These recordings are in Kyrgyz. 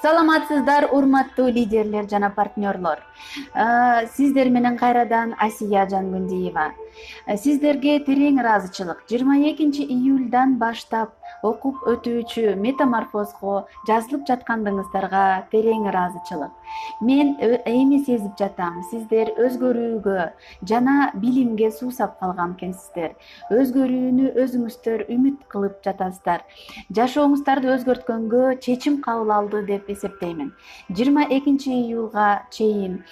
Саламатсыздар, урматтуу лидерлер жана партнерлор. Сиздер менен кайрадан Асия Жангүндиева. Сиздерге терең ыраазычылык. 22 июльдан баштап окуп өтүүчү метаморфозго жазылып жаткандыгыңыздарга терең ыраазычылык. Мен эми сезип жатам, сиздер өзгөрүүгө жана билимге суусап калган экенсиздер. Өзгөрүүнү өзүңүздөр үмүт кылып жатасыздар. Жашооңуздарды өзгөрткөнгө чечим кабыл алды деп эсептеймин. 22 июлга чейин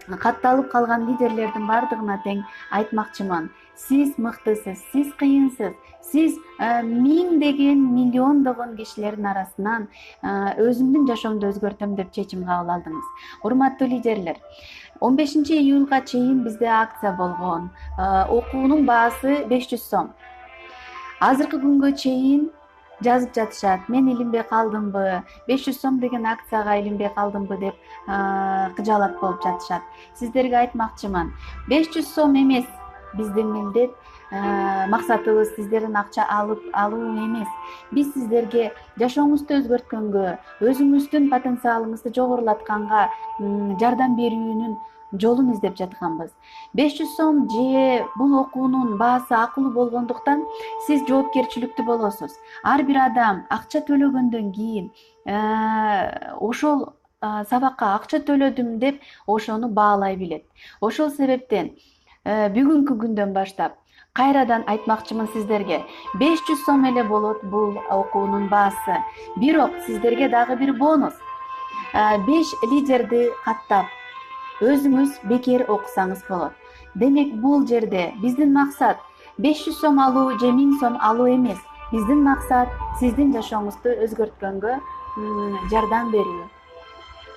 катталып калган лидерлердин баардыгына тең айтмакчымын. Сиз мыктысыз, сиз кыйынсыз, сиз миңдеген, миллиондогон кишилердин арасынан өзүмдүн жашоомду өзгөртөм деп чечим кабыл алдыңыз. Урматтуу лидерлер, 15 июлга чейин бизде акция болгон. Окуунун баасы 500 сом. Азыркы күнгө чейин жазып жатышат. Мен илинбей калдымбы, 500 сом деген акцияга илинбей калдымбы деп кыжаалат болуп жатышат. Сиздерге айтмакчымын, 500 сом эмес биздин милдет, максатыбыз сиздерден акча алуу эмес. Биз сиздерге жашооңузду өзгөрткөнгө, өзүңүздүн потенциалыңызды жогорулатканга жардам берүүнүн жолун издеп жатканбыз. 500 сом же бул окуунун баасы акылуу болгондуктан сиз жоопкерчиликтүү болосуз. Ар бир адам акча төлөгөндөн кийин ошол сабакка акча төлөдүм деп ошону баалай билет. Ошол себептен бүгүнкү күндөн баштап кайрадан айтмакчымын сиздерге, 500 сом эле болот бул окуунун баасы. Бирок сиздерге дагы бир бонус. 5 лидерди каттап өзүңүз бекер окусаңыз болот. Демек бул жерде биздин максат 500 сом алуу же 1000 сом алуу эмес. Биздин максат сиздин жашооңузду өзгөрткөнгө жардам берүү.